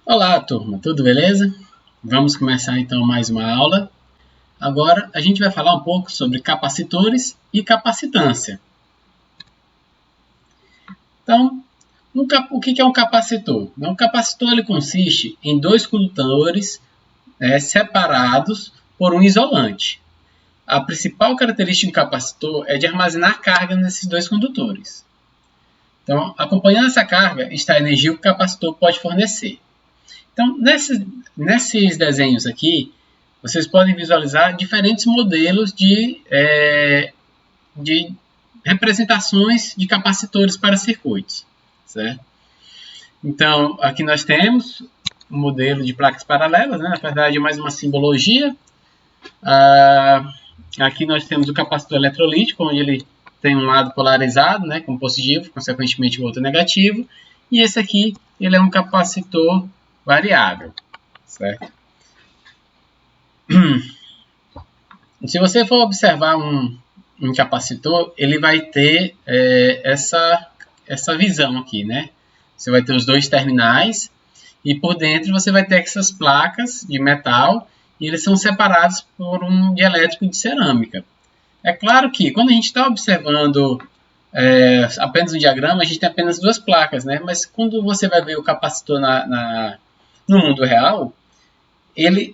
Olá, turma, tudo beleza? Vamos começar então mais uma aula. Agora a gente vai falar um pouco sobre capacitores e capacitância. Então, o que é um capacitor? Um capacitor ele consiste em dois condutores separados por um isolante. A principal característica de um capacitor é de armazenar carga nesses dois condutores. Então, acompanhando essa carga está a energia que o capacitor pode fornecer. Então, nesses desenhos aqui, vocês podem visualizar diferentes modelos de representações de capacitores para circuitos, certo? Então, aqui nós temos um modelo de placas paralelas, né? Na verdade é mais uma simbologia. Aqui nós temos o capacitor eletrolítico, onde ele tem um lado polarizado, né, como positivo, consequentemente o outro negativo, e esse aqui ele é um capacitor variável, certo? Se você for observar um capacitor, ele vai ter essa visão aqui, né? Você vai ter os dois terminais e por dentro você vai ter essas placas de metal e eles são separados por um dielétrico de cerâmica. É claro que quando a gente está observando apenas um diagrama, a gente tem apenas duas placas, né? Mas quando você vai ver o capacitor no mundo real,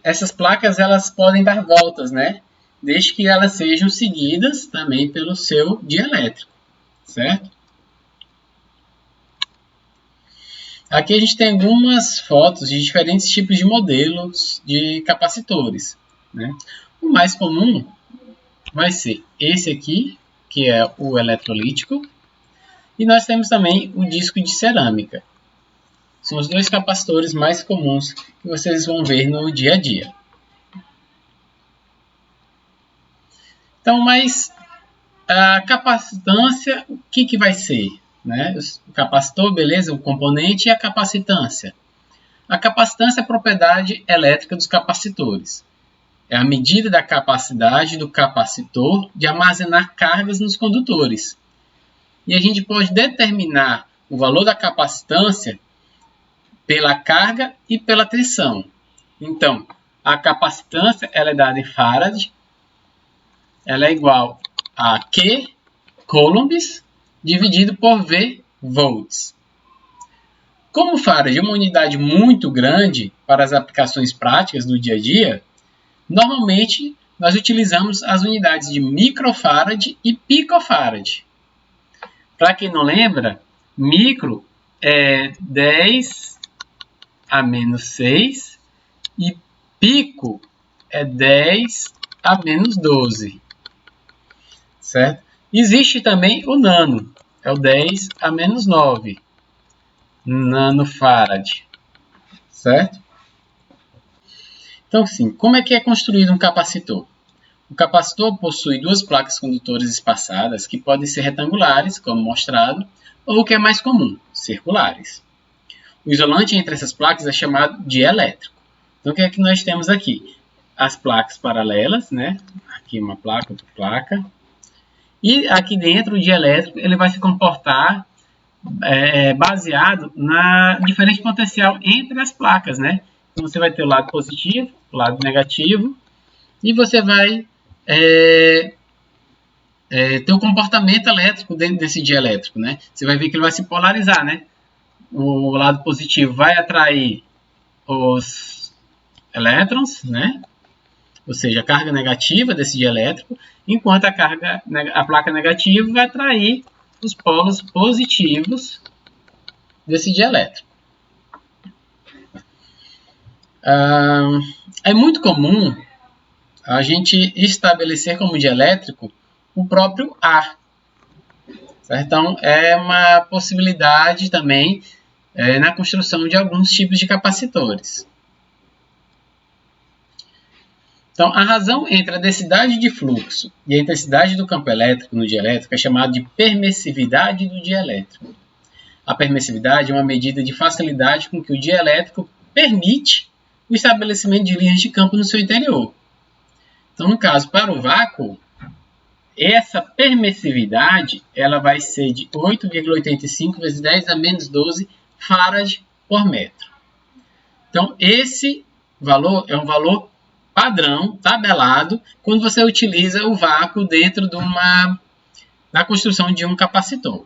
essas placas elas podem dar voltas, né? Desde que elas sejam seguidas também pelo seu dielétrico, certo? Aqui a gente tem algumas fotos de diferentes tipos de modelos de capacitores, né? O mais comum vai ser esse aqui, que é o eletrolítico, e nós temos também o disco de cerâmica. São os dois capacitores mais comuns que vocês vão ver no dia a dia. Então, mas a capacitância, o que vai ser? Né? O capacitor, beleza, o componente e a capacitância. A capacitância é a propriedade elétrica dos capacitores. É a medida da capacidade do capacitor de armazenar cargas nos condutores. E a gente pode determinar o valor da capacitância pela carga e pela tensão. Então, a capacitância ela é dada em farad, ela é igual a Q coulombs dividido por V volts. Como farad é uma unidade muito grande para as aplicações práticas do dia a dia, normalmente nós utilizamos as unidades de microfarad e picofarad. Para quem não lembra, micro é 10 a menos 6 e pico é 10 a menos 12. Certo? Existe também o nano, é o 10 a menos 9 nanofarad, certo? Então, sim, como é que é construído um capacitor? O capacitor possui duas placas condutores espaçadas que podem ser retangulares, como mostrado, ou o que é mais comum, circulares. O isolante entre essas placas é chamado de elétrico. Então, o que é que nós temos aqui? As placas paralelas, né? Aqui uma placa, outra placa. E aqui dentro, o dielétrico ele vai se comportar baseado na diferença potencial entre as placas, né? Então, você vai ter o lado positivo, o lado negativo, e você vai ter o comportamento elétrico dentro desse dielétrico, né? Você vai ver que ele vai se polarizar, né? O lado positivo vai atrair os elétrons, né? Ou seja, a carga negativa desse dielétrico, enquanto a placa negativa vai atrair os polos positivos desse dielétrico. É muito comum a gente estabelecer como dielétrico o próprio ar. Certo? Então, é uma possibilidade também na construção de alguns tipos de capacitores. Então, a razão entre a densidade de fluxo e a intensidade do campo elétrico no dielétrico é chamada de permissividade do dielétrico. A permissividade é uma medida de facilidade com que o dielétrico permite o estabelecimento de linhas de campo no seu interior. Então, no caso, para o vácuo, essa permissividade ela vai ser de 8,85 vezes 10 a menos 12 farad por metro. Então, esse valor é um valor padrão, tabelado, quando você utiliza o vácuo dentro da construção de um capacitor.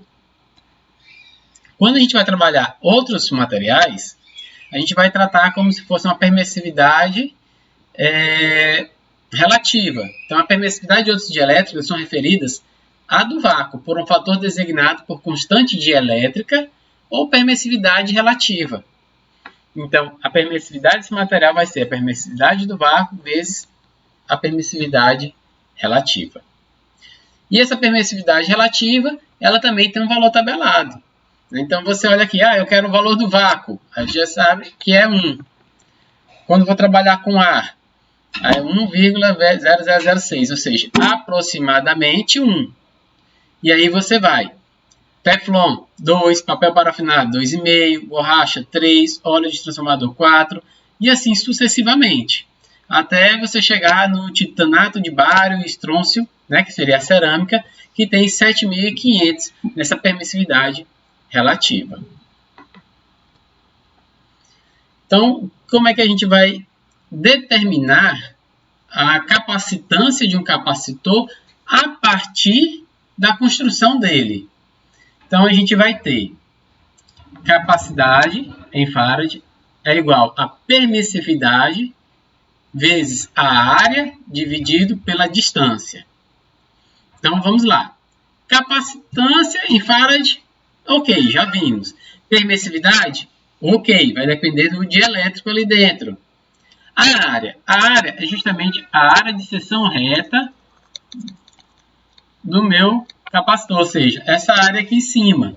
Quando a gente vai trabalhar outros materiais, a gente vai tratar como se fosse uma permissividade relativa. Então, a permissividade de outros dielétricos são referidas à do vácuo, por um fator designado por constante dielétrica ou permissividade relativa. Então, a permissividade desse material vai ser a permissividade do vácuo vezes a permissividade relativa. E essa permissividade relativa, ela também tem um valor tabelado. Então, você olha aqui, eu quero o valor do vácuo. A gente já sabe que é 1. Quando vou trabalhar com ar, é 1,0006, ou seja, aproximadamente 1. E aí você vai. Teflon, 2, papel parafinado, 2,5, borracha, 3, óleo de transformador, 4, e assim sucessivamente. Até você chegar no titanato de bário e estrôncio, né, que seria a cerâmica, que tem 7.500 nessa permissividade relativa. Então, como é que a gente vai determinar a capacitância de um capacitor a partir da construção dele? Então, a gente vai ter capacidade em farad é igual a permissividade vezes a área dividido pela distância. Então, vamos lá. Capacitância em farad, ok, já vimos. Permissividade, ok, vai depender do dielétrico ali dentro. A área é justamente a área de seção reta do meu capacitor, ou seja, essa área aqui em cima.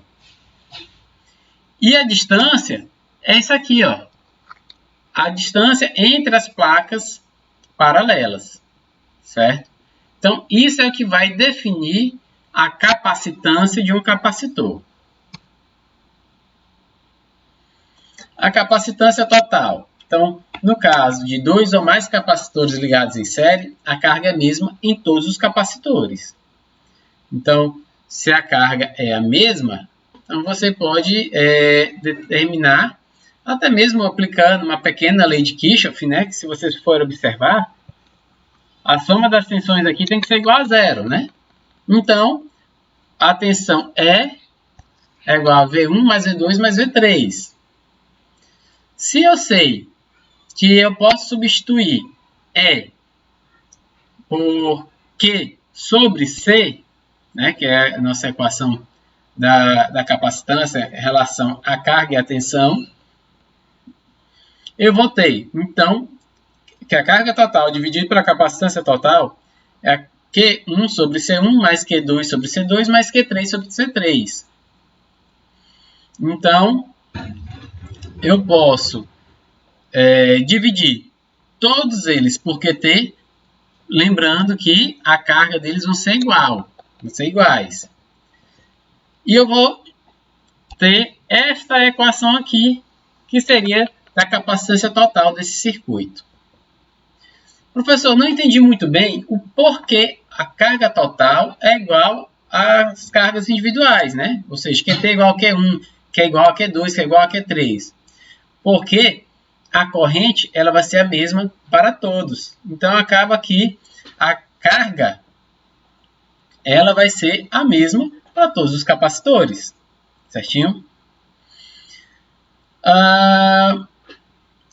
E a distância é isso aqui, ó. A distância entre as placas paralelas, certo? Então, isso é o que vai definir a capacitância de um capacitor. A capacitância total. Então, no caso de 2 ou mais capacitores ligados em série, a carga é a mesma em todos os capacitores. Então, se a carga é a mesma, então você pode determinar, até mesmo aplicando uma pequena lei de Kirchhoff, né, que se vocês forem observar, a soma das tensões aqui tem que ser igual a 0, né? Então, a tensão é igual a V1 mais V2 mais V3. Se eu sei que eu posso substituir E por Q sobre C, né, que é a nossa equação da capacitância em relação à carga e à tensão, eu vou ter, então, que a carga total dividida pela capacitância total é Q1 sobre C1 mais Q2 sobre C2 mais Q3 sobre C3. Então, eu posso dividir todos eles por QT, lembrando que a carga deles vão ser iguais. E eu vou ter esta equação aqui, que seria da capacitância total desse circuito. Professor, não entendi muito bem o porquê a carga total é igual às cargas individuais, né? Ou seja, QT é igual a Q1, que é igual a Q2, que é igual a Q3. Porque a corrente ela vai ser a mesma para todos. Então, acaba que a carga ela vai ser a mesma para todos os capacitores. Certinho?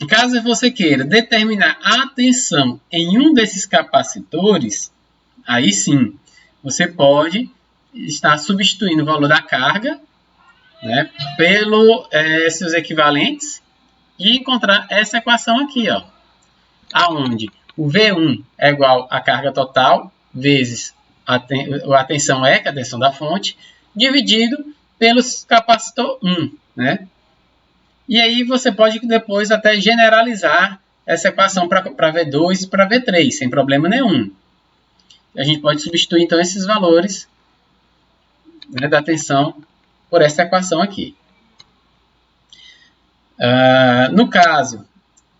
Caso você queira determinar a tensão em um desses capacitores, aí sim, você pode estar substituindo o valor da carga, né, pelos seus equivalentes e encontrar essa equação aqui, ó, aonde o V1 é igual à carga total vezes a tensão E, que é a tensão da fonte, dividido pelos capacitor 1, né? E aí você pode depois até generalizar essa equação para V2 e para V3, sem problema nenhum. A gente pode substituir, então, esses valores, né, da tensão por essa equação aqui. No caso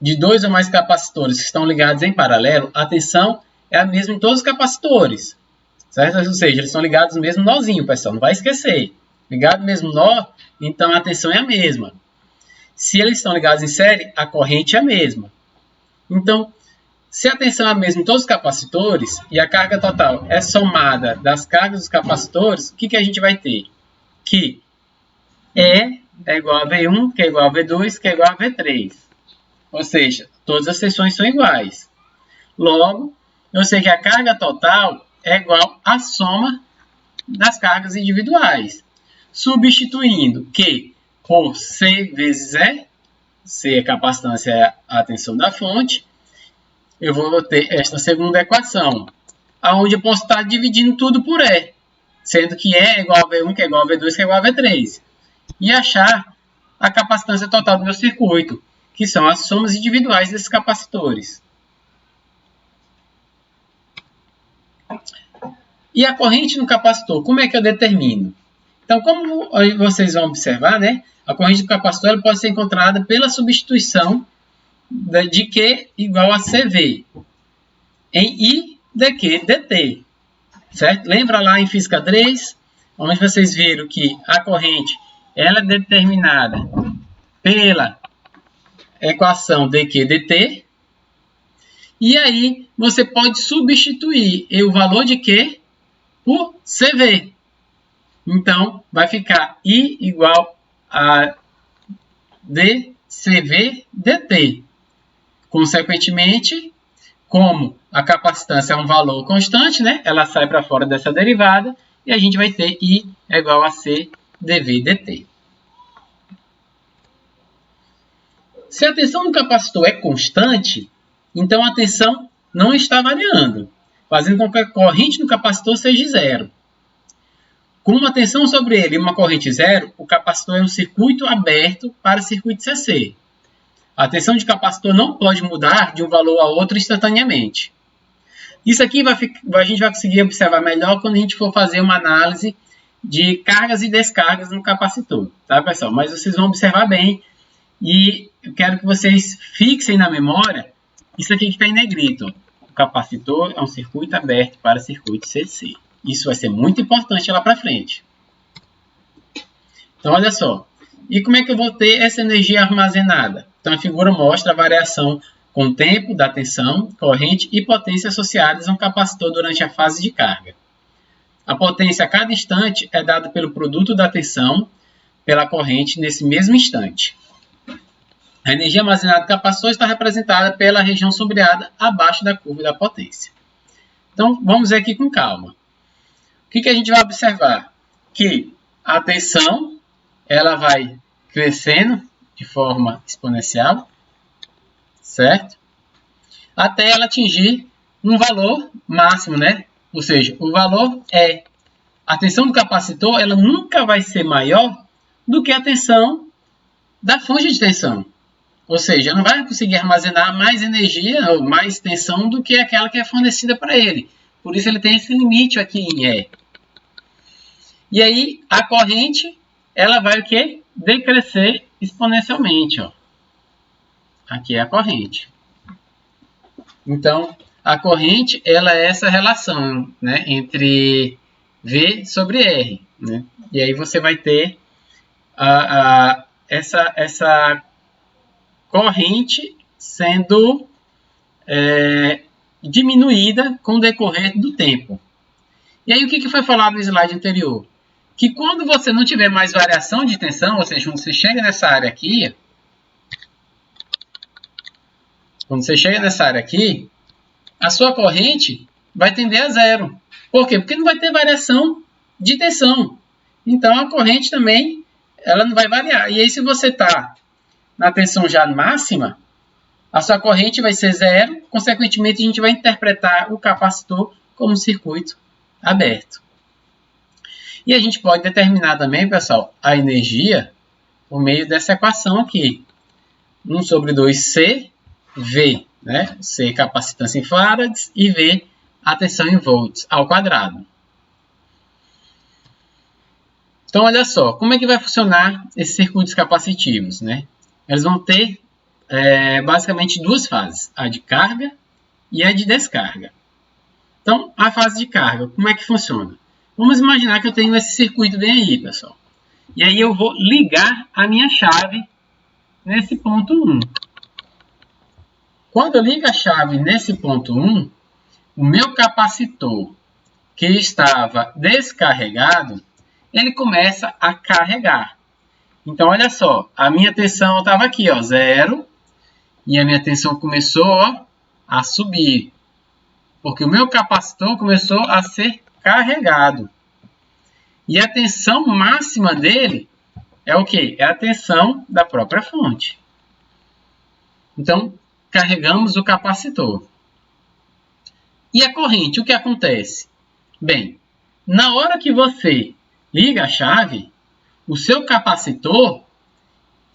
de 2 ou mais capacitores que estão ligados em paralelo, a tensão é a mesma em todos os capacitores, certo? Ou seja, eles estão ligados no mesmo nozinho, pessoal, não vai esquecer. Ligado no mesmo nó, então a tensão é a mesma. Se eles estão ligados em série, a corrente é a mesma. Então, se a tensão é a mesma em todos os capacitores e a carga total é somada das cargas dos capacitores, o que a gente vai ter? Que E é igual a V1, que é igual a V2, que é igual a V3. Ou seja, todas as tensões são iguais. Logo, eu sei que a carga total é igual à soma das cargas individuais. Substituindo que por C vezes E, C é a capacitância, é a tensão da fonte, eu vou ter esta segunda equação, onde eu posso estar dividindo tudo por E, sendo que E é igual a V1, que é igual a V2, que é igual a V3. E achar a capacitância total do meu circuito, que são as somas individuais desses capacitores. E a corrente no capacitor, como é que eu determino? Então, como vocês vão observar, né, a corrente do capacitor pode ser encontrada pela substituição de Q igual a CV em I de Q dt. Certo? Lembra lá em Física 3, onde vocês viram que a corrente ela é determinada pela equação dQ dt. E aí você pode substituir o valor de Q por CV. Então, vai ficar I igual a dCV dt. Consequentemente, como a capacitância é um valor constante, né, ela sai para fora dessa derivada e a gente vai ter I é igual a C dV dt. Se a tensão do capacitor é constante, então a tensão não está variando, fazendo com que a corrente do capacitor seja zero. Com uma tensão sobre ele e uma corrente zero, o capacitor é um circuito aberto para circuito CC. A tensão de capacitor não pode mudar de um valor a outro instantaneamente. Isso aqui a gente vai conseguir observar melhor quando a gente for fazer uma análise de cargas e descargas no capacitor, tá, pessoal? Mas vocês vão observar bem e eu quero que vocês fixem na memória isso aqui que está em negrito. O capacitor é um circuito aberto para circuito CC. Isso vai ser muito importante lá para frente. Então, olha só. E como é que eu vou ter essa energia armazenada? Então, a figura mostra a variação com o tempo da tensão, corrente e potência associadas a um capacitor durante a fase de carga. A potência a cada instante é dada pelo produto da tensão pela corrente nesse mesmo instante. A energia armazenada do capacitor está representada pela região sombreada abaixo da curva da potência. Então, vamos ver aqui com calma. O que a gente vai observar? Que a tensão ela vai crescendo de forma exponencial, certo? Até ela atingir um valor máximo, né? Ou seja, o valor é a tensão do capacitor, ela nunca vai ser maior do que a tensão da fonte de tensão. Ou seja, não vai conseguir armazenar mais energia ou mais tensão do que aquela que é fornecida para ele. Por isso ele tem esse limite aqui em E. E aí a corrente ela vai o quê? Decrescer exponencialmente. Ó. Aqui é a corrente. Então, a corrente ela é essa relação, né, entre V sobre R. Né? E aí você vai ter essa corrente sendo diminuída com o decorrer do tempo. E aí o que foi falado no slide anterior? Que quando você não tiver mais variação de tensão, ou seja, quando você chega nessa área aqui, a sua corrente vai tender a zero. Por quê? Porque não vai ter variação de tensão. Então a corrente também ela não vai variar. E aí se você está na tensão já máxima, a sua corrente vai ser zero. Consequentemente, a gente vai interpretar o capacitor como um circuito aberto. E a gente pode determinar também, pessoal, a energia por meio dessa equação aqui. 1 sobre 2C, V, né? C capacitância em farads e V a tensão em volts ao quadrado. Então, olha só, como é que vai funcionar esses circuitos capacitivos, né? Eles vão ter basicamente duas fases, a de carga e a de descarga. Então, a fase de carga, como é que funciona? Vamos imaginar que eu tenho esse circuito bem aí, pessoal. E aí eu vou ligar a minha chave nesse ponto 1. Quando eu ligo a chave nesse ponto 1, o meu capacitor que estava descarregado, ele começa a carregar. Então, olha só, a minha tensão estava aqui, ó, 0, e a minha tensão começou, ó, a subir, porque o meu capacitor começou a ser carregado. E a tensão máxima dele é o quê? É a tensão da própria fonte. Então, carregamos o capacitor. E a corrente, o que acontece? Bem, na hora que você liga a chave, o seu capacitor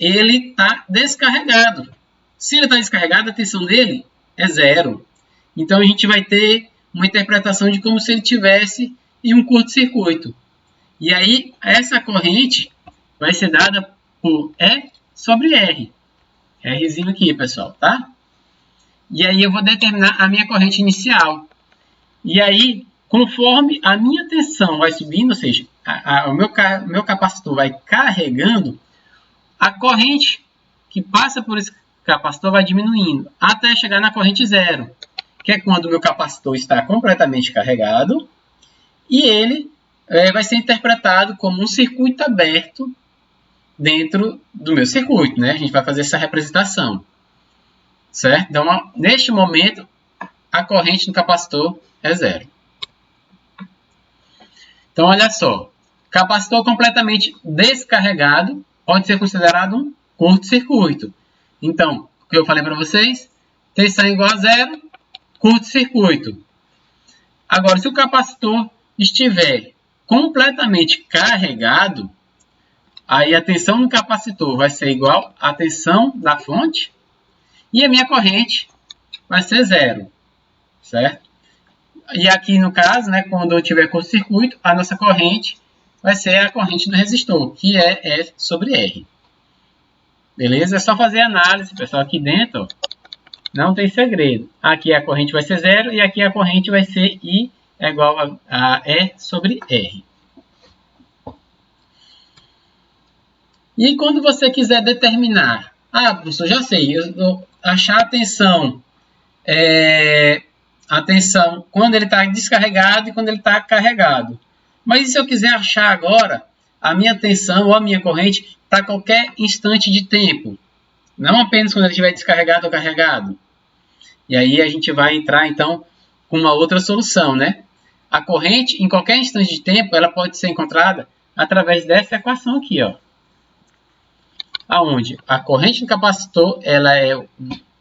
ele está descarregado. Se ele está descarregado, a tensão dele é 0. Então, a gente vai ter uma interpretação de como se ele tivesse em um curto-circuito. E aí, essa corrente vai ser dada por E sobre R. Rzinho aqui, pessoal, tá? E aí, eu vou determinar a minha corrente inicial. E aí, conforme a minha tensão vai subindo, ou seja, o meu capacitor vai carregando, a corrente que passa por esse capacitor vai diminuindo, até chegar na corrente 0, que é quando o meu capacitor está completamente carregado, e ele vai ser interpretado como um circuito aberto dentro do meu circuito, né? A gente vai fazer essa representação, certo? Então, neste momento, a corrente no capacitor é 0. Então, olha só, capacitor completamente descarregado pode ser considerado um curto-circuito. Então, o que eu falei para vocês, tensão igual a 0, curto-circuito. Agora, se o capacitor estiver completamente carregado, aí a tensão no capacitor vai ser igual à tensão da fonte e a minha corrente vai ser 0, certo? E aqui no caso, né, quando eu tiver curto-circuito, a nossa corrente vai ser a corrente do resistor, que é E sobre R. Beleza? É só fazer análise, pessoal, aqui dentro, ó, não tem segredo. Aqui a corrente vai ser 0 e aqui a corrente vai ser I é igual a E sobre R. E quando você quiser determinar, professor, já sei, eu achar a tensão quando ele está descarregado e quando ele está carregado. Mas e se eu quiser achar agora a minha tensão ou a minha corrente para qualquer instante de tempo? Não apenas quando ele estiver descarregado ou carregado. E aí a gente vai entrar, então, com uma outra solução, né? A corrente, em qualquer instante de tempo, ela pode ser encontrada através dessa equação aqui, ó. Aonde a corrente do capacitor ela é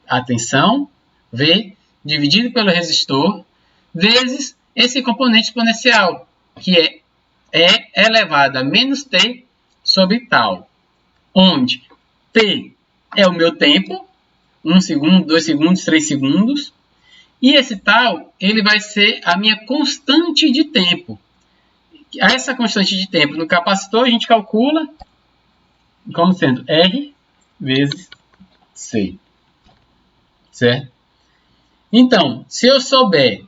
a tensão, V, dividido pelo resistor, vezes esse componente exponencial, que é E elevado a menos T sobre tal, onde T é o meu tempo, 1 segundo, 2 segundos, 3 segundos, e esse tal ele vai ser a minha constante de tempo. Essa constante de tempo no capacitor a gente calcula como sendo R vezes C, certo? Então, se eu souber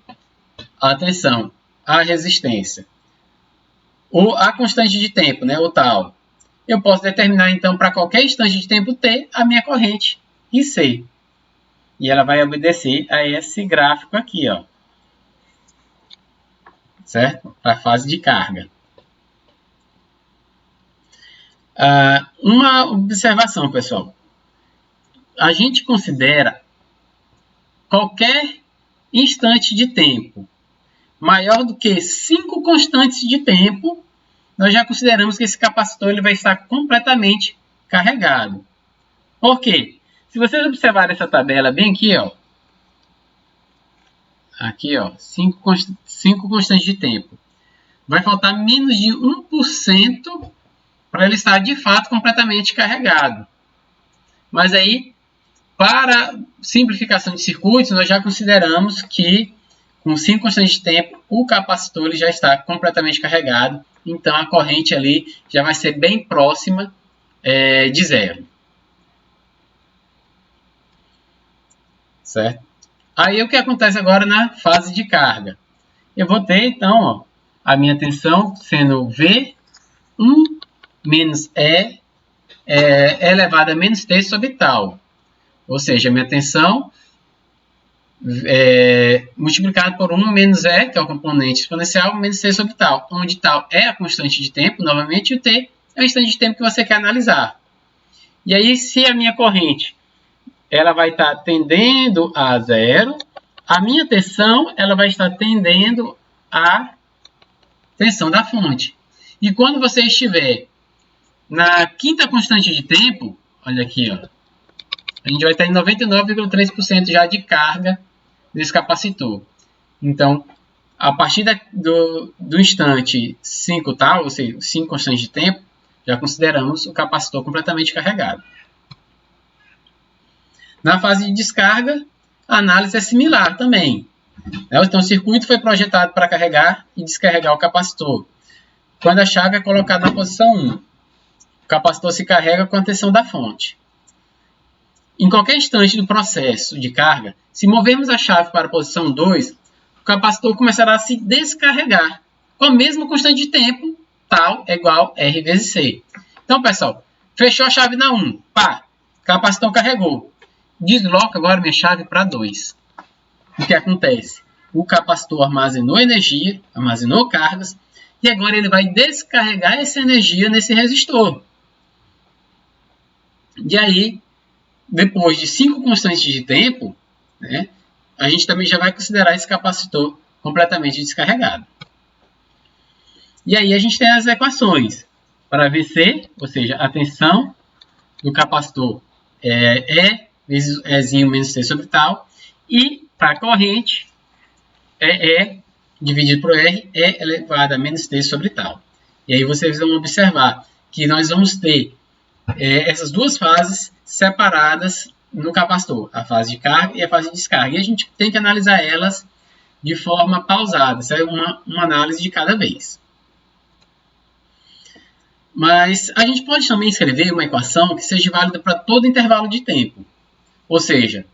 a tensão, a resistência, ou a constante de tempo, né, o tal, eu posso determinar, então, para qualquer instante de tempo T, a minha corrente IC. E ela vai obedecer a esse gráfico aqui, ó. Certo? Para a fase de carga. Uma observação, pessoal. A gente considera qualquer instante de tempo maior do que 5 constantes de tempo, nós já consideramos que esse capacitor ele vai estar completamente carregado. Por quê? Se vocês observarem essa tabela bem aqui, ó, aqui, ó, 5 constantes de tempo, vai faltar menos de 1% para ele estar de fato completamente carregado. Mas aí, para simplificação de circuitos, nós já consideramos que com 5 constantes de tempo, o capacitor ele já está completamente carregado. Então, a corrente ali já vai ser bem próxima de 0. Certo? Aí, o que acontece agora na fase de carga? Eu vou ter, então, ó, a minha tensão sendo V1 menos E é elevado a menos t sobre tal. Ou seja, a minha tensão multiplicado por 1 menos E, que é o componente exponencial, menos t sobre tal, onde tal é a constante de tempo, novamente, e o t é o instante de tempo que você quer analisar. E aí, se a minha corrente ela vai estar tendendo a zero, a minha tensão ela vai estar tendendo à tensão da fonte. E quando você estiver na quinta constante de tempo, olha aqui, ó, a gente vai estar em 99,3% já de carga desse capacitor. Então, a partir do instante 5 tal, ou seja, 5 constantes de tempo, já consideramos o capacitor completamente carregado. Na fase de descarga, a análise é similar também. Então, o circuito foi projetado para carregar e descarregar o capacitor. Quando a chave é colocada na posição 1, o capacitor se carrega com a tensão da fonte. Em qualquer instante do processo de carga, se movermos a chave para a posição 2, o capacitor começará a se descarregar com a mesma constante de tempo, tal é igual R vezes C. Então, pessoal, fechou a chave na 1, pá, o capacitor carregou. Desloco agora minha chave para 2. O que acontece? O capacitor armazenou energia, armazenou cargas, e agora ele vai descarregar essa energia nesse resistor. E aí, depois de 5 constantes de tempo, né, a gente também já vai considerar esse capacitor completamente descarregado. E aí a gente tem as equações. Para VC, ou seja, a tensão do capacitor é E vezes Ezinho menos T sobre tal. E para a corrente, E dividido por R é elevado a menos T sobre tal. E aí vocês vão observar que nós vamos ter essas duas fases separadas no capacitor, a fase de carga e a fase de descarga. E a gente tem que analisar elas de forma pausada, isso é uma análise de cada vez. Mas a gente pode também escrever uma equação que seja válida para todo intervalo de tempo. Ou seja,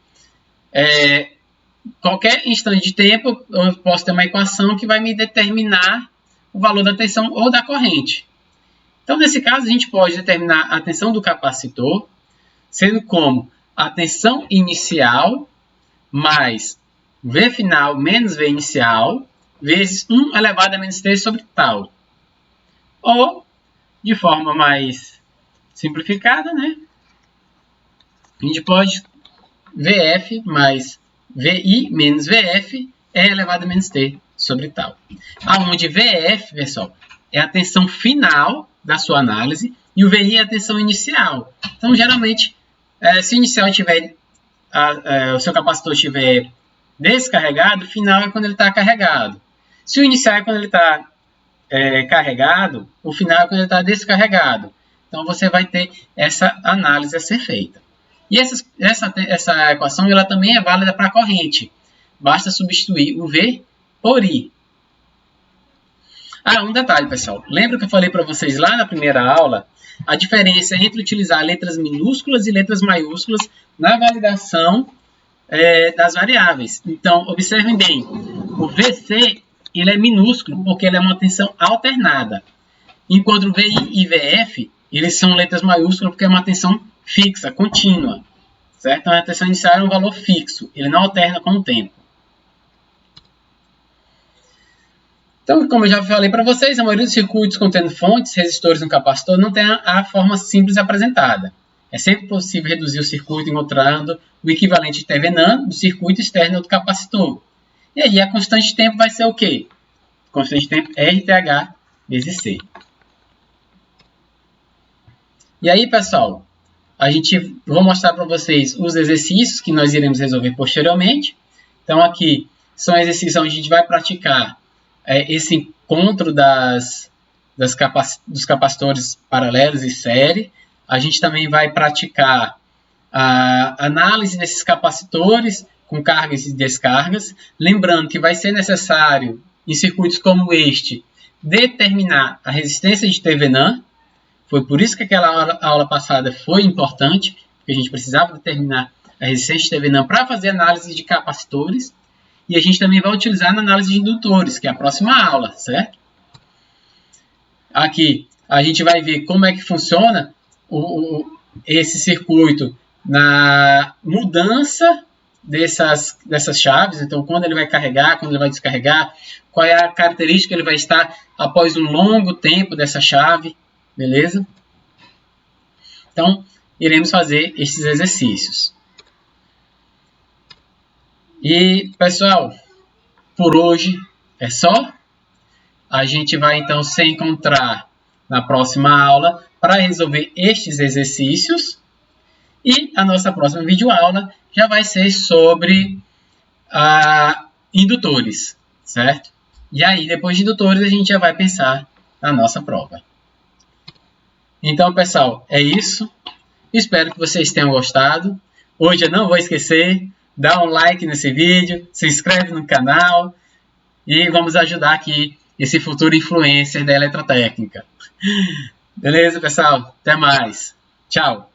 qualquer instante de tempo eu posso ter uma equação que vai me determinar o valor da tensão ou da corrente. Então, nesse caso, a gente pode determinar a tensão do capacitor, sendo como a tensão inicial mais V final menos V inicial, vezes 1 elevado a menos T sobre tal. Ou, de forma mais simplificada, né? A gente pode VF mais VI menos VF é elevado a menos T sobre tal. Onde VF, pessoal, é a tensão final da sua análise e o VI é a tensão inicial. Então, geralmente, se o inicial tiver, o seu capacitor estiver descarregado, o final é quando ele está carregado. Se o inicial é quando ele está carregado, o final é quando ele está descarregado. Então, você vai ter essa análise a ser feita. E essa equação ela também é válida para a corrente. Basta substituir o V por I. Um detalhe, pessoal. Lembra que eu falei para vocês lá na primeira aula a diferença entre utilizar letras minúsculas e letras maiúsculas na validação das variáveis. Então, observem bem. O VC ele é minúsculo porque ele é uma tensão alternada. Enquanto o VI e VF eles são letras maiúsculas porque é uma tensão fixa, contínua. Certo? Então, a tensão inicial é um valor fixo. Ele não alterna com o tempo. Então, como eu já falei para vocês, a maioria dos circuitos contendo fontes, resistores no capacitor não tem a forma simples apresentada. É sempre possível reduzir o circuito encontrando o equivalente de Thevenin do circuito externo do capacitor. E aí a constante de tempo vai ser o quê? Constante de tempo RTH vezes C. E aí, pessoal, vou mostrar para vocês os exercícios que nós iremos resolver posteriormente. Então, aqui são exercícios onde a gente vai praticar esse encontro dos capacitores paralelos e série. A gente também vai praticar a análise desses capacitores com cargas e descargas. Lembrando que vai ser necessário, em circuitos como este, determinar a resistência de Thevenin. Foi por isso que aquela aula passada foi importante, porque a gente precisava determinar a resistência de Thevenin para fazer análise de capacitores. E a gente também vai utilizar na análise de indutores, que é a próxima aula, certo? Aqui a gente vai ver como é que funciona esse circuito na mudança dessas chaves. Então, quando ele vai carregar, quando ele vai descarregar, qual é a característica que ele vai estar após um longo tempo dessa chave, beleza? Então, iremos fazer esses exercícios. E, pessoal, por hoje é só. A gente vai, então, se encontrar na próxima aula para resolver estes exercícios. E a nossa próxima videoaula já vai ser sobre indutores, certo? E aí, depois de indutores, a gente já vai pensar na nossa prova. Então, pessoal, é isso. Espero que vocês tenham gostado. Hoje eu não vou esquecer, dá um like nesse vídeo, se inscreve no canal e vamos ajudar aqui esse futuro influencer da eletrotécnica. Beleza, pessoal? Até mais. Tchau.